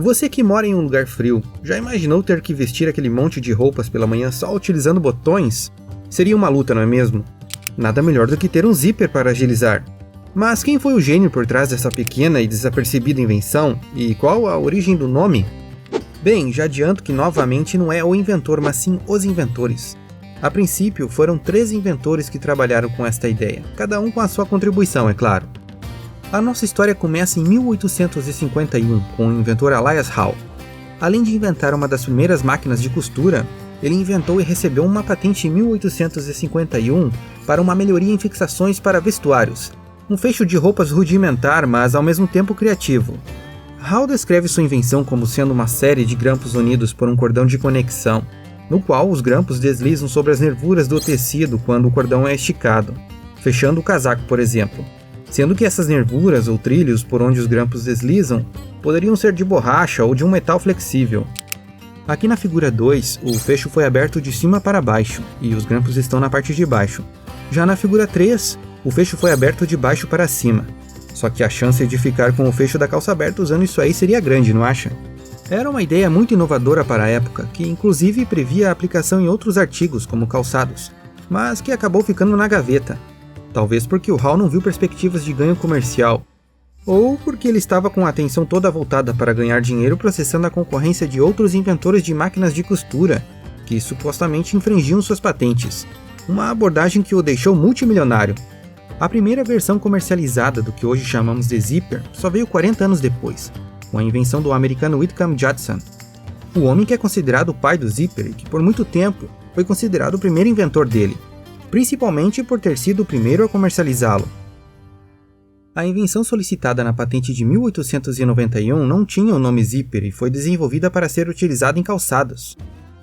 Você que mora em um lugar frio, já imaginou ter que vestir aquele monte de roupas pela manhã só utilizando botões? Seria uma luta, não é mesmo? Nada melhor do que ter um zíper para agilizar. Mas quem foi o gênio por trás dessa pequena e desapercebida invenção? E qual a origem do nome? Bem, já adianto que novamente não é o inventor, mas sim os inventores. A princípio, foram 3 inventores que trabalharam com esta ideia, cada um com a sua contribuição, é claro. A nossa história começa em 1851, com o inventor Elias Howe. Além de inventar uma das primeiras máquinas de costura, ele inventou e recebeu uma patente em 1851 para uma melhoria em fixações para vestuários, um fecho de roupas rudimentar, mas ao mesmo tempo criativo. Howe descreve sua invenção como sendo uma série de grampos unidos por um cordão de conexão, no qual os grampos deslizam sobre as nervuras do tecido quando o cordão é esticado, fechando o casaco, por exemplo. Sendo que essas nervuras ou trilhos por onde os grampos deslizam poderiam ser de borracha ou de um metal flexível. Aqui na figura 2, o fecho foi aberto de cima para baixo, e os grampos estão na parte de baixo. Já na figura 3, o fecho foi aberto de baixo para cima. Só que a chance de ficar com o fecho da calça aberta usando isso aí seria grande, não acha? Era uma ideia muito inovadora para a época, que inclusive previa a aplicação em outros artigos, como calçados, mas que acabou ficando na gaveta. Talvez porque o Howe não viu perspectivas de ganho comercial, ou porque ele estava com a atenção toda voltada para ganhar dinheiro processando a concorrência de outros inventores de máquinas de costura, que supostamente infringiam suas patentes, uma abordagem que o deixou multimilionário. A primeira versão comercializada do que hoje chamamos de zíper só veio 40 anos depois, com a invenção do americano Whitcomb Judson, o homem que é considerado o pai do zíper e que por muito tempo foi considerado o primeiro inventor dele, principalmente por ter sido o primeiro a comercializá-lo. A invenção solicitada na patente de 1891 não tinha o nome zíper e foi desenvolvida para ser utilizada em calçados.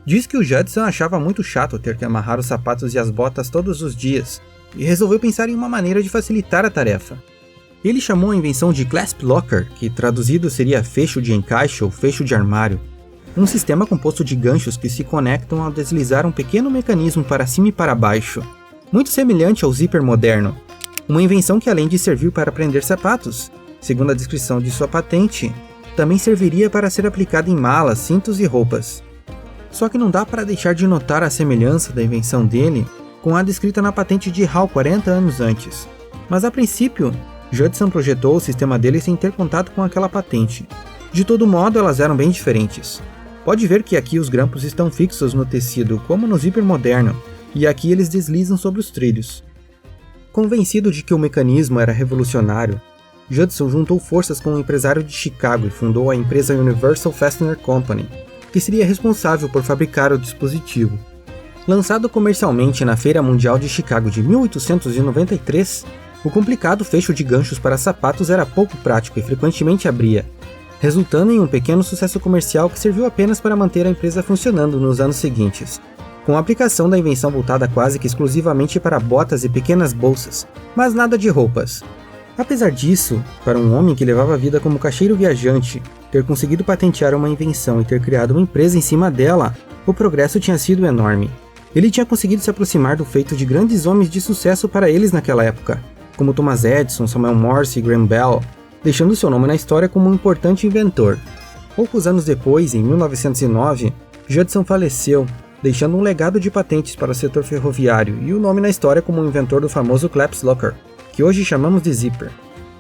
Diz que o Judson achava muito chato ter que amarrar os sapatos e as botas todos os dias, e resolveu pensar em uma maneira de facilitar a tarefa. Ele chamou a invenção de clasp locker, que traduzido seria fecho de encaixe ou fecho de armário, um sistema composto de ganchos que se conectam ao deslizar um pequeno mecanismo para cima e para baixo, muito semelhante ao zíper moderno. Uma invenção que, além de servir para prender sapatos, segundo a descrição de sua patente, também serviria para ser aplicada em malas, cintos e roupas. Só que não dá para deixar de notar a semelhança da invenção dele com a descrita na patente de Howe 40 anos antes. Mas a princípio, Judson projetou o sistema dele sem ter contato com aquela patente. De todo modo, elas eram bem diferentes. Pode ver que aqui os grampos estão fixos no tecido, como no zíper moderno, e aqui eles deslizam sobre os trilhos. Convencido de que o mecanismo era revolucionário, Judson juntou forças com um empresário de Chicago e fundou a empresa Universal Fastener Company, que seria responsável por fabricar o dispositivo. Lançado comercialmente na Feira Mundial de Chicago de 1893, o complicado fecho de ganchos para sapatos era pouco prático e frequentemente abria, resultando em um pequeno sucesso comercial que serviu apenas para manter a empresa funcionando nos anos seguintes, com a aplicação da invenção voltada quase que exclusivamente para botas e pequenas bolsas, mas nada de roupas. Apesar disso, para um homem que levava a vida como caixeiro viajante, ter conseguido patentear uma invenção e ter criado uma empresa em cima dela, o progresso tinha sido enorme. Ele tinha conseguido se aproximar do feito de grandes homens de sucesso para eles naquela época, como Thomas Edison, Samuel Morse e Graham Bell, deixando seu nome na história como um importante inventor. Poucos anos depois, em 1909, Judson faleceu, deixando um legado de patentes para o setor ferroviário e o nome na história como o inventor do famoso clasp locker, que hoje chamamos de zíper.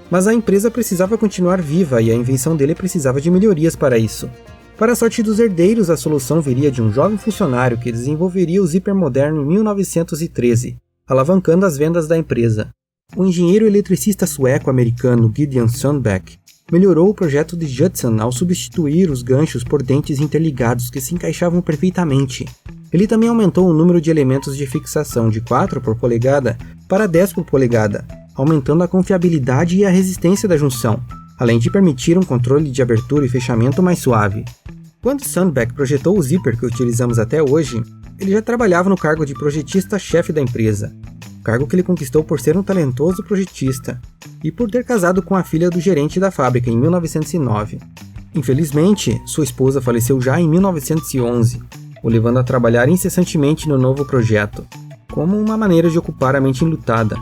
Mas a empresa precisava continuar viva e a invenção dele precisava de melhorias para isso. Para a sorte dos herdeiros, a solução viria de um jovem funcionário que desenvolveria o zíper moderno em 1913, alavancando as vendas da empresa. O engenheiro eletricista sueco-americano Gideon Sundback melhorou o projeto de Judson ao substituir os ganchos por dentes interligados que se encaixavam perfeitamente. Ele também aumentou o número de elementos de fixação de 4 por polegada para 10 por polegada, aumentando a confiabilidade e a resistência da junção, além de permitir um controle de abertura e fechamento mais suave. Quando Sundback projetou o zíper que utilizamos até hoje, ele já trabalhava no cargo de projetista-chefe da empresa, cargo que ele conquistou por ser um talentoso projetista e por ter casado com a filha do gerente da fábrica em 1909. Infelizmente, sua esposa faleceu já em 1911, o levando a trabalhar incessantemente no novo projeto, como uma maneira de ocupar a mente enlutada.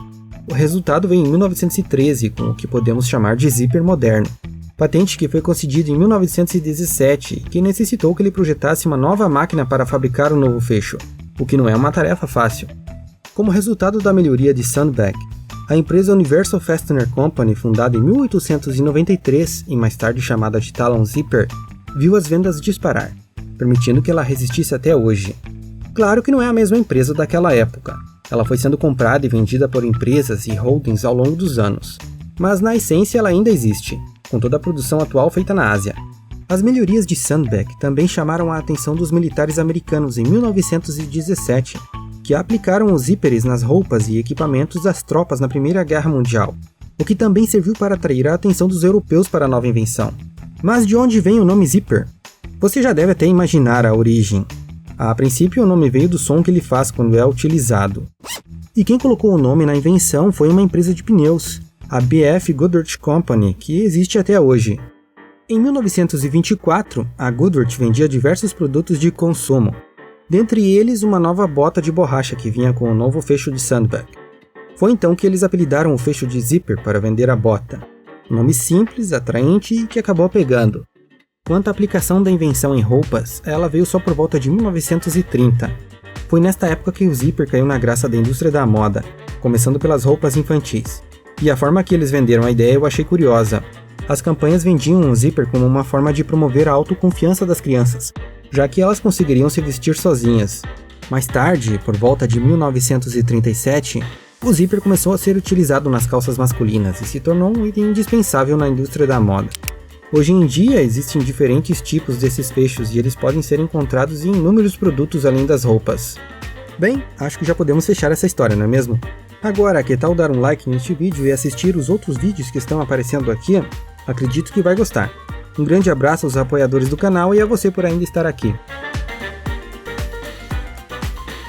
O resultado veio em 1913, com o que podemos chamar de zíper moderno. patente que foi concedida em 1917 e que necessitou que ele projetasse uma nova máquina para fabricar o novo fecho, o que não é uma tarefa fácil. Como resultado da melhoria de Sandbag, a empresa Universal Fastener Company, fundada em 1893 e mais tarde chamada de Talon Zipper, viu as vendas disparar, permitindo que ela resistisse até hoje. Claro que não é a mesma empresa daquela época. Ela foi sendo comprada e vendida por empresas e holdings ao longo dos anos. Mas na essência ela ainda existe, com toda a produção atual feita na Ásia. As melhorias de Sandbag também chamaram a atenção dos militares americanos em 1917, que aplicaram os zíperes nas roupas e equipamentos das tropas na Primeira Guerra Mundial, o que também serviu para atrair a atenção dos europeus para a nova invenção. Mas de onde vem o nome zíper? Você já deve até imaginar a origem. A princípio, o nome veio do som que ele faz quando é utilizado. E quem colocou o nome na invenção foi uma empresa de pneus, a B.F. Goodrich Company, que existe até hoje. Em 1924, a Goodrich vendia diversos produtos de consumo, dentre eles uma nova bota de borracha que vinha com o novo fecho de Sandbag. Foi então que eles apelidaram o fecho de zíper para vender a bota. Um nome simples, atraente e que acabou pegando. Quanto à aplicação da invenção em roupas, ela veio só por volta de 1930. Foi nesta época que o zíper caiu na graça da indústria da moda, começando pelas roupas infantis. E a forma que eles venderam a ideia eu achei curiosa. As campanhas vendiam o zíper como uma forma de promover a autoconfiança das crianças, já que elas conseguiriam se vestir sozinhas. Mais tarde, por volta de 1937, o zíper começou a ser utilizado nas calças masculinas e se tornou um item indispensável na indústria da moda. Hoje em dia, existem diferentes tipos desses fechos e eles podem ser encontrados em inúmeros produtos além das roupas. Bem, acho que já podemos fechar essa história, não é mesmo? Agora, que tal dar um like neste vídeo e assistir os outros vídeos que estão aparecendo aqui? Acredito que vai gostar. Um grande abraço aos apoiadores do canal e a você por ainda estar aqui.